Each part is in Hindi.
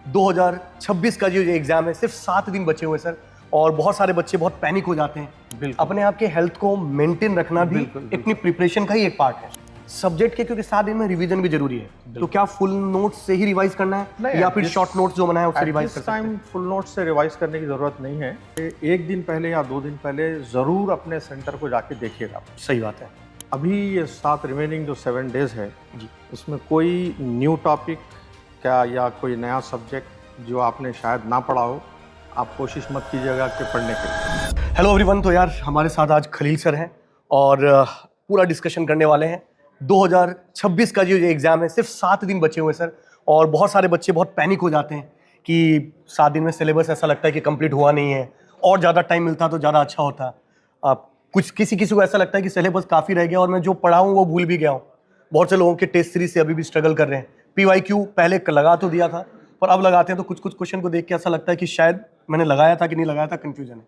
2026 का जो एग्जाम है सिर्फ 7 दिन बचे हुए सर, और बहुत सारे बच्चे बहुत पैनिक हो जाते हैं। अपने आप के हेल्थ को मेंटेन रखना भी अपनी प्रिपरेशन का ही एक पार्ट है सब्जेक्ट के, क्योंकि 7 दिन में रिवीजन भी जरूरी है। तो क्या फुल नोट्स से ही रिवाइज करना है या फिर शॉर्ट नोट्स जो बनाया उससे रिवाइज कर सकते हैं? टाइम फुल नोट्स से रिवाइज करने की जरूरत नहीं है। एक दिन पहले या 2 दिन पहले जरूर अपने सेंटर को जाके देखिएगा। सही बात है। अभी ये 7 रिमेनिंग जो 7 डेज है उसमें कोई न्यू टॉपिक क्या या कोई नया सब्जेक्ट जो आपने शायद ना पढ़ा हो, आप कोशिश मत कीजिएगा कि पढ़ने के लिए। हेलो एवरीवन, तो यार हमारे साथ आज खलील सर हैं और पूरा डिस्कशन करने वाले हैं। 2026 का जो एग्ज़ाम है सिर्फ 7 दिन बचे हुए सर, और बहुत सारे बच्चे बहुत पैनिक हो जाते हैं कि 7 दिन में सिलेबस ऐसा लगता है कि कंप्लीट हुआ नहीं है, और ज़्यादा टाइम मिलता तो ज़्यादा अच्छा होता। कुछ किसी को ऐसा लगता है कि सिलेबस काफ़ी रह गया और मैं जो पढ़ा हूँ वो भूल भी गया हूँ। बहुत से लोगों के टेस्ट सीरीज से अभी भी स्ट्रगल कर रहे हैं। PYQ पहले लगा तो दिया था, पर अब लगाते हैं तो कुछ क्वेश्चन को देख के ऐसा लगता है कि शायद मैंने लगाया था कि नहीं लगाया था, कन्फ्यूजन है।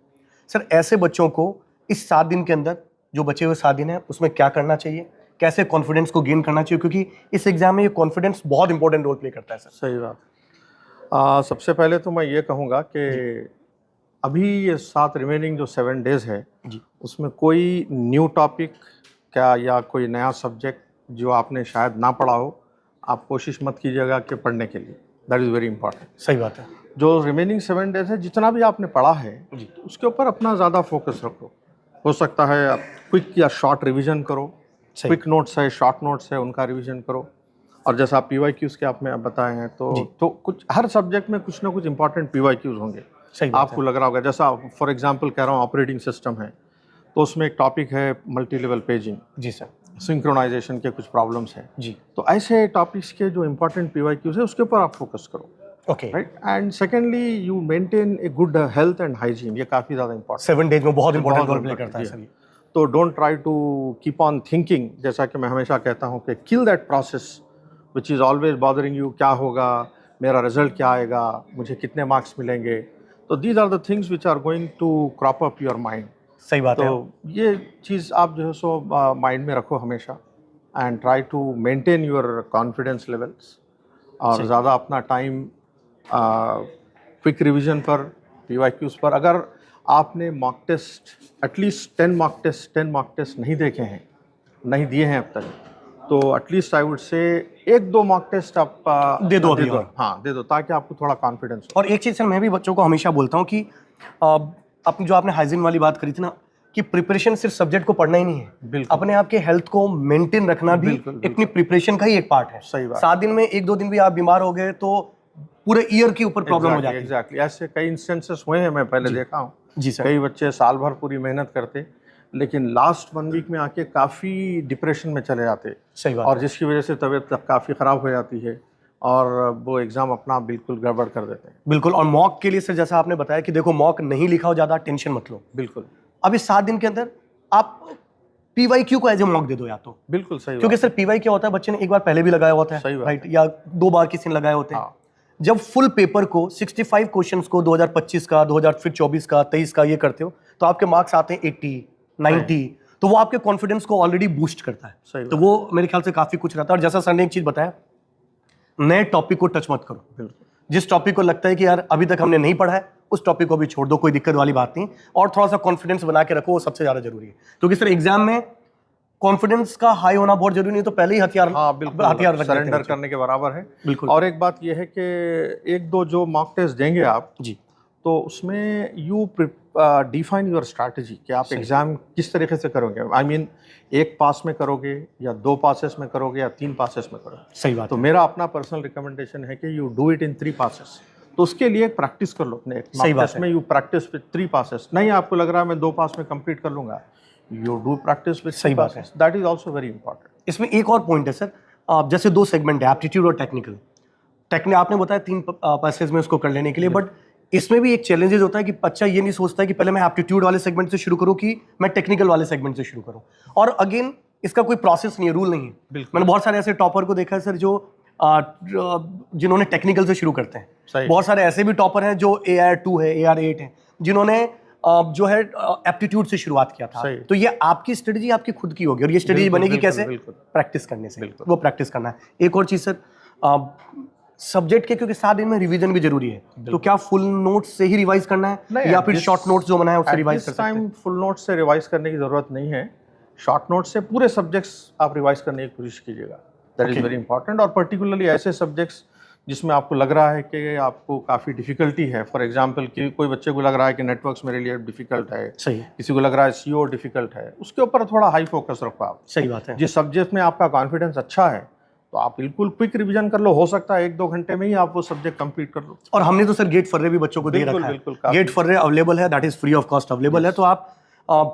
सर, ऐसे बच्चों को इस 7 दिन के अंदर जो बचे हुए 7 दिन है उसमें क्या करना चाहिए, कैसे कॉन्फिडेंस को गेन करना चाहिए, क्योंकि इस एग्जाम में ये कॉन्फिडेंस बहुत इंपॉर्टेंट रोल प्ले करता है सर। सही बात। सबसे पहले तो मैं ये कहूँगा कि अभी ये 7 रिमेनिंग जो 7 डेज है उसमें कोई न्यू टॉपिक क्या या कोई नया सब्जेक्ट जो आपने शायद ना पढ़ा हो, आप कोशिश मत कीजिएगा कि पढ़ने के लिए। That is very important. सही बात है। जो रिमेनिंग 7 डेज है, जितना भी आपने पढ़ा है उसके ऊपर अपना ज़्यादा फोकस रखो। हो सकता है आप क्विक या शॉर्ट रिवीजन करो। क्विक नोट्स है, शॉर्ट नोट्स है, उनका रिवीजन करो। और जैसा आप PYQs के आपने बताए हैं तो कुछ हर सब्जेक्ट में कुछ ना कुछ इंपॉर्टेंट PYQs होंगे। आपको लग रहा होगा, जैसा फॉर एग्जांपल कह रहा हूँ, ऑपरेटिंग सिस्टम है तो उसमें एक टॉपिक है मल्टी लेवल पेजिंग। जी सर। सिंक्रोनाइजेशन के कुछ प्रॉब्लम्स हैं जी। तो ऐसे टॉपिक्स के जो इंपॉर्टेंट PYQs है उसके ऊपर आप फोकस करो। Okay, right. And secondly you maintain a good health and hygiene. ये काफ़ी ज़्यादा इंपॉर्टेंट 7 डेज में बहुत इंपॉर्टेंट रोल प्ले करता है सर। तो don't try to keep on thinking, जैसा कि मैं हमेशा कहता हूँ कि kill that process which is always bothering you. क्या होगा, मेरा रिजल्ट क्या आएगा, मुझे कितने मार्क्स मिलेंगे। तो these are the things which are going to crop up your mind. सही बात है। तो ये चीज़ आप जो है सो माइंड में रखो हमेशा, and try to maintain your confidence levels, और ज़्यादा अपना टाइम क्विक रिवीजन पर, PYQs पर। अगर आपने mock test at least 10 mock test नहीं देखे हैं, नहीं दिए हैं अब तक, तो at least I would say 1-2 mock test आप दे दो। हाँ दे दो, ताकि आपको थोड़ा कॉन्फिडेंस हो। और एक चीज़ सर, मैं भी बच्चों को हमेशा बोलता हूँ कि अपनी जो आपने हाइजीन वाली बात करी थी ना, कि प्रिपरेशन सिर्फ सब्जेक्ट को पढ़ना ही नहीं है, अपने आप के हेल्थ को मेंटेन रखना भी अपनी प्रिपरेशन का ही एक पार्ट है। सही बात। 7 दिन में 1-2 दिन भी आप बीमार हो गए तो पूरे ईयर के ऊपर प्रॉब्लम हो जाती है। एग्जैक्टली। ऐसे कई इंस्टेंसेस हुए हैं, मैं पहले देखा हूँ। जी सर। कई बच्चे साल भर पूरी मेहनत करते, लेकिन लास्ट 1 वीक में आके काफ़ी डिप्रेशन में चले जाते। सही बात। और जिसकी वजह से तबीयत काफ़ी ख़राब हो जाती है और वो एग्ज़ाम अपना बिल्कुल गड़बड़ कर देते हैं। बिल्कुल। और मॉक के लिए सर, जैसा आपने बताया कि देखो, मॉक नहीं लिखा हो, ज़्यादा टेंशन मत लो। बिल्कुल। अब इस 7 दिन के अंदर आप PYQ को एज ए मॉक दे दो या तो। बिल्कुल सही। क्योंकि सर PY क्या होता है, बच्चे ने एक बार पहले भी लगाया होता है, राइट, या 2 बार किसी ने लगाए होते हैं। जब फुल पेपर को 65 क्वेश्चंस को 2025 का, 2024 का, 23 का ये करते हो तो आपके मार्क्स आते हैं 80, 90। तो वो आपके कॉन्फिडेंस को ऑलरेडी बूस्ट करता है। तो वो मेरे ख्याल से काफी कुछ रहता है। और जैसा सर ने एक चीज बताया, नए टॉपिक को टच मत करो। जिस टॉपिक को लगता है कि यार अभी तक हमने नहीं पढ़ा है, उस टॉपिक को भी छोड़ दो, कोई दिक्कत वाली बात नहीं। और थोड़ा सा कॉन्फिडेंस बना के रखो, वो सबसे ज्यादा जरूरी है। क्योंकि सर एग्जाम में कॉन्फिडेंस का हाई होना बहुत जरूरी नहीं, तो पहले ही हथियार सरेंडर करने के बराबर है। बिल्कुल। और एक बात यह है कि 1-2 जो मॉक टेस्ट देंगे आप जी, तो उसमें यू डिफाइन योर स्ट्रैटेजी कि आप एग्जाम किस तरीके से करोगे। आई मीन 1 पास में करोगे या 2 पासेस में करोगे या 3 पासेस में करोगे। सही बात। तो मेरा अपना पर्सनल रिकमेंडेशन है कि you do it in 3 passes. तो उसके लिए प्रैक्टिस कर लो अपने मॉक टेस्ट में। You practice with 3 passes. नहीं आपको लग रहा है मैं 2 पास में कंप्लीट कर लूंगा, you do practice with 3 passes. That is also very important. इसमें एक और पॉइंट है सर, जैसे 2 सेगमेंट है, एप्टीट्यूड और टेक्निकल। आपने बताया 3 पासेस में उसको कर लेने के लिए, बट इसमें भी एक चैलेंजेस होता है कि बच्चा ये नहीं सोचता है कि पहले मैं एप्टीट्यूड वाले सेगमेंट से शुरू करूं कि मैं टेक्निकल वाले सेगमेंट से शुरू करूं। और अगेन इसका कोई प्रोसेस नहीं है, रूल नहीं है। मैंने बहुत सारे ऐसे टॉपर को देखा है सर जो जिन्होंने टेक्निकल से शुरू करते हैं। बहुत सारे ऐसे भी टॉपर हैं जो AR2 है, AR8 है, जिन्होंने जो है एप्टीट्यूड से शुरुआत किया था। तो ये आपकी स्ट्रेटजी आपकी खुद की होगी, और ये स्ट्रेटजी बनेगी कैसे? प्रैक्टिस करने से। वो प्रैक्टिस करना है। एक और चीज़ सर, सब्जेक्ट के, क्योंकि 7 दिन में रिवीजन भी जरूरी है, तो क्या फुल नोट्स से ही रिवाइज करना है या फिर शॉर्ट नोट्स जो बनाए उससे रिवाइज कर सकते हैं? टाइम फुल नोट्स से रिवाइज करने की जरूरत नहीं है, शॉर्ट नोट्स से पूरे सब्जेक्ट्स आप रिवाइज करने की कोशिश कीजिएगा, दैट इज वेरी इंपॉर्टेंट। और पर्टिकुलरली ऐसे सब्जेक्ट्स जिसमें आपको लग रहा है कि आपको काफ़ी डिफिकल्टी है, फॉर एग्जांपल कि कोई बच्चे को लग रहा है कि नेटवर्क्स मेरे लिए डिफिकल्ट है, सही, किसी को लग रहा है सीओ डिफिकल्ट है, उसके ऊपर थोड़ा हाई फोकस रखो आप। सही बात है। जिस सब्जेक्ट में आपका कॉन्फिडेंस अच्छा है तो आप बिल्कुल क्विक रिवीजन कर लो, हो सकता है 1-2 घंटे में ही आप वो सब्जेक्ट कंप्लीट कर लो। और हमने तो सर गेट फर्रे भी बच्चों को दे बिल्कुल, रखा है, बिल्कुल, काफी। गेट फर्रे अवेलेबल है, that is free of cost available है, तो आप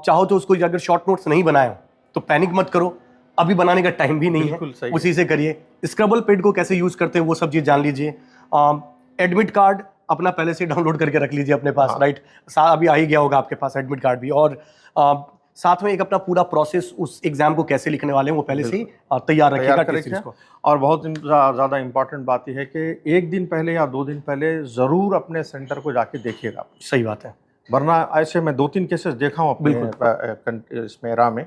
चाहो तो उसको अगर शॉर्ट नोट्स नहीं बनाए हो तो पैनिक मत करो, अभी बनाने का टाइम भी नहीं बिल्कुल है, सही उसी से करिए। स्क्रबल पेड को कैसे यूज करते हैं वो सब चीज जान लीजिए। एडमिट कार्ड अपना पहले से डाउनलोड करके रख लीजिए अपने पास, राइट, अभी आ ही गया होगा आपके पास एडमिट कार्ड भी। और साथ में एक अपना पूरा प्रोसेस, उस एग्जाम को कैसे लिखने वाले हैं वो पहले से ही तैयार रखिएगा किस चीज को। और बहुत ज़्यादा इंपॉर्टेंट बात यह है कि 1 दिन पहले या 2 दिन पहले ज़रूर अपने सेंटर को जाके देखिएगा। सही बात है, वरना ऐसे मैं 2-3 केसेस देखा हूँ अपने इसमें एरा में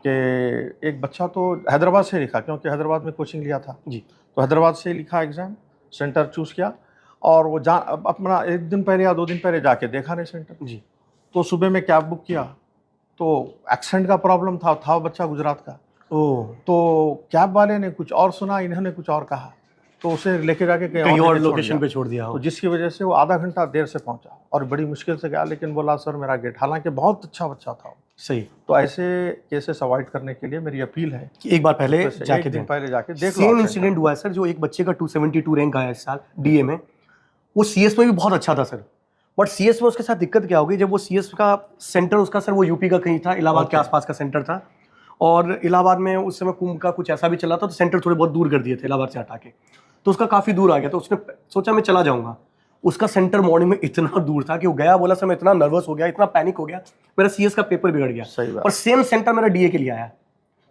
कि एक बच्चा तो हैदराबाद से लिखा, क्योंकि हैदराबाद में कोचिंग लिया था जी, तो हैदराबाद से लिखा एग्ज़ाम, सेंटर चूज़ किया और वो अपना 1 दिन पहले या 2 दिन पहले जाके देखा नहीं सेंटर जी, तो सुबह में कैब बुक किया तो एक्सेंट का प्रॉब्लम था बच्चा गुजरात का, ओह, तो कैब वाले ने कुछ और सुना, इन्होंने कुछ और कहा, तो उसे लेके जाके कहीं और जगह छोड़ लोकेशन दिया। पे छोड़ दिया हो। तो जिसकी वजह से वो आधा घंटा देर से पहुंचा और बड़ी मुश्किल से गया, लेकिन बोला सर मेरा गेट, हालांकि बहुत अच्छा बच्चा था। सही, तो ऐसे केसेस अवॉइड करने के लिए मेरी अपील है कि एक बार पहले जाके एक दिन पहले जाके देख लो। सेम इंसिडेंट हुआ है सर, जो एक बच्चे का 272 रैंक आया इस साल डीए में, वो सीएस में भी बहुत अच्छा था सर, बट सीएस में उसके साथ दिक्कत क्या हो गई, जब वो सीएस का सेंटर उसका सर वो यूपी का कहीं था, इलाहाबाद के आसपास का सेंटर था, और इलाहाबाद में उस समय कुंभ का कुछ ऐसा भी चला था, तो सेंटर थोड़े बहुत दूर कर दिए थे इलाहाबाद से हटा के, तो उसका काफ़ी दूर आ गया, तो उसने सोचा मैं चला जाऊंगा। उसका सेंटर मॉर्निंग में इतना दूर था कि वो गया, बोला सर मैं इतना नर्वस हो गया, इतना पैनिक हो गया, मेरा सीएस का पेपर बिगड़ गया। सही बात। और सेम सेंटर मेरा डीए के लिए आया,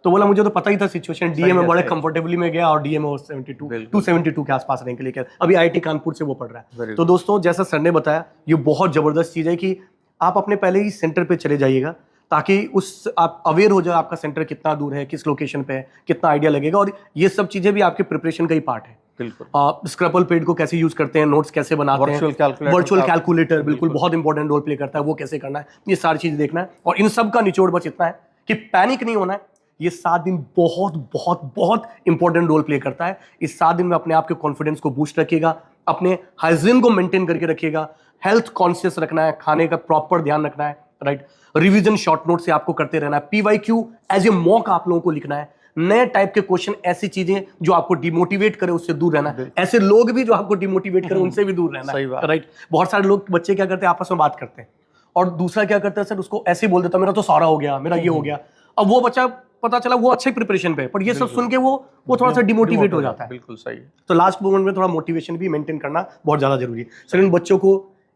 तो बोला मुझे तो पता ही था सिचुएशन, डीए में बड़े कंफर्टेबली में गया और डीए में 272 के आसपास रैंक लेकर अभी आईआईटी कानपुर से वो पढ़ रहा है। तो दोस्तों जैसा सर ने बताया, ये बहुत जबरदस्त चीज़ है कि आप अपने पहले ही सेंटर पे चले जाइएगा, ताकि उस आप अवेयर हो जाए आपका सेंटर कितना दूर है, किस लोकेशन पे है, कितना आइडिया लगेगा, और ये सब चीज़ें भी आपके प्रिपरेशन का ही पार्ट है। बिल्कुल। स्क्रैपल पेड को कैसे यूज करते हैं, नोट्स कैसे बनाते हैं, वर्चुअल कैलकुलेटर बिल्कुल बहुत इंपॉर्टेंट रोल प्ले करता है, वो कैसे करना है, ये सारी चीज़ देखना है। और इन सब का निचोड़ बस इतना है कि पैनिक नहीं होना है। ये 7 दिन बहुत बहुत बहुत इंपॉर्टेंट रोल प्ले करता है। इस 7 दिन में अपने आप के कॉन्फिडेंस को बूस्ट रखिएगा, अपने हाइजीन को मेंटेन करके रखिएगा, हेल्थ कॉन्शियस रखना है, खाने का प्रॉपर ध्यान रखना है, राइट। रिवीजन शॉर्ट नोट से आपको करते रहना है, पीवाईक्यू एज ए मॉक आप लोगों को लिखना है, नए टाइप के क्वेश्चन, ऐसी चीजें जो आपको डिमोटिवेट करे उससे दूर रहना है, ऐसे लोग भी जो आपको डिमोटिवेट करे उनसे भी दूर रहना है, राइट। बहुत सारे लोग बच्चे क्या करते हैं, आपस में बात करते हैं, और दूसरा क्या करता है सर, उसको ऐसे बोल देता मेरा तो सारा हो गया, मेरा ये हो गया। अब वो बच्चा पता चला वो अच्छे प्रिपरेशन पे है, पर ये सब सुन के वो थोड़ा सा डिमोटिवेट हो जाता है। बिल्कुल सही। तो लास्ट मोमेंट में थोड़ा मोटिवेशन भी मेंटेन करना बहुत ज्यादा जरूरी है। सर इन बच्चों को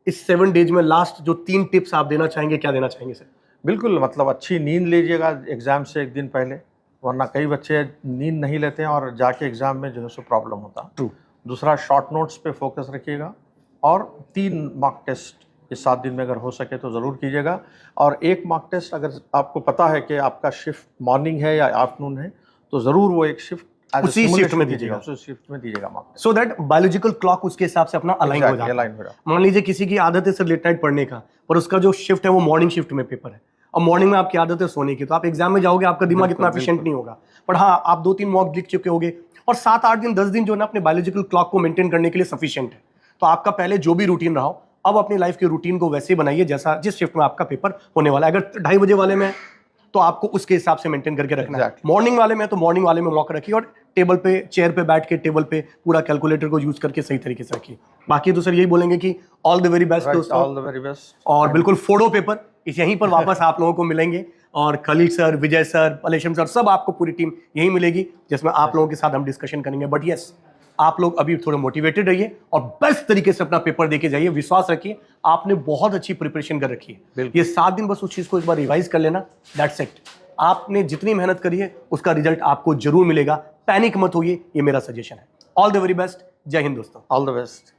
इस 7 डेज में लास्ट जो 3 टिप्स आप देना चाहेंगे, क्या देना चाहेंगे सर? बिल्कुल, मतलब अच्छी नींद लीजिएगा एग्जाम से 1 दिन पहले, वरना कई बच्चे नींद नहीं लेते हैं और जाके एग्जाम में जो है सो प्रॉब्लम होता। ट्रू। दूसरा, शॉर्ट नोट्स पे फोकस रखिएगा, और 3 मॉक टेस्ट इस 7 दिन में अगर हो सके तो ज़रूर कीजिएगा। और एक मॉक टेस्ट अगर आपको पता है कि आपका शिफ्ट मॉर्निंग है या आफ्टरनून है, तो ज़रूर वो एक शिफ्ट उसी शिफ्ट में दीजिएगा, उसी शिफ्ट में दीजिएगा mock test, so that biological clock उसके हिसाब से अपना अलाइन हो जाता है। मान लीजिए किसी की आदत है सर लेट नाइट पढ़ने का, पर उसका जो शिफ्ट है वो मॉर्निंग शिफ्ट में पेपर है, और मॉर्निंग में आपकी आदत है सोने की, तो आप एग्जाम में जाओगे, आपका दिमाग इतना एफिशिएंट नहीं होगा। पर हाँ, आप 2-3 मॉक लिख चुके होगे, और 7-8 दिन 10 दिन जो है ना अपने बायोलॉजिकल क्लॉक को मेंटेन करने के लिए सफिशिएंट है। तो आपका पहले जो भी रूटीन रहा हो, अब अपनी लाइफ के रूटीन को वैसे बनाइए जैसा जिस शिफ्ट में आपका पेपर होने वाला है। अगर 2:30 बजे वाले में तो आपको उसके हिसाब से मेंटेन करके रखना है। मॉर्निंग वाले में तो मॉर्निंग वाले में मॉक रखिए, और टेबल पे, चेयर पे बैठ के टेबल पे पूरा कैलकुलेटर को यूज करके सही तरीके से रखिए। बाकी तो सर यही बोलेंगे कि ऑल द वेरी बेस्ट दोस्तों, ऑल द वेरी बेस्ट, और बिल्कुल फोड़ो पेपर, इस यहीं पर वापस आप लोगों को मिलेंगे, और खलील सर, विजय सर, पलेशम सर, सब आपको पूरी टीम यहीं मिलेगी, जिसमें आप लोगों के साथ हम डिस्कशन करेंगे। बट यस, आप लोग अभी थोड़े मोटिवेटेड रहिए और बेस्ट तरीके से अपना पेपर देके जाइए, विश्वास रखिए आपने बहुत अच्छी प्रिपरेशन कर रखी है। ये 7 दिन बस उस चीज को एक बार रिवाइज कर लेना, दैट्स इट। आपने जितनी मेहनत करी है उसका रिजल्ट आपको जरूर मिलेगा, पैनिक मत होइए, ये मेरा सजेशन है। ऑल द वेरी बेस्ट, जय हिंद दोस्तों, ऑल द बेस्ट।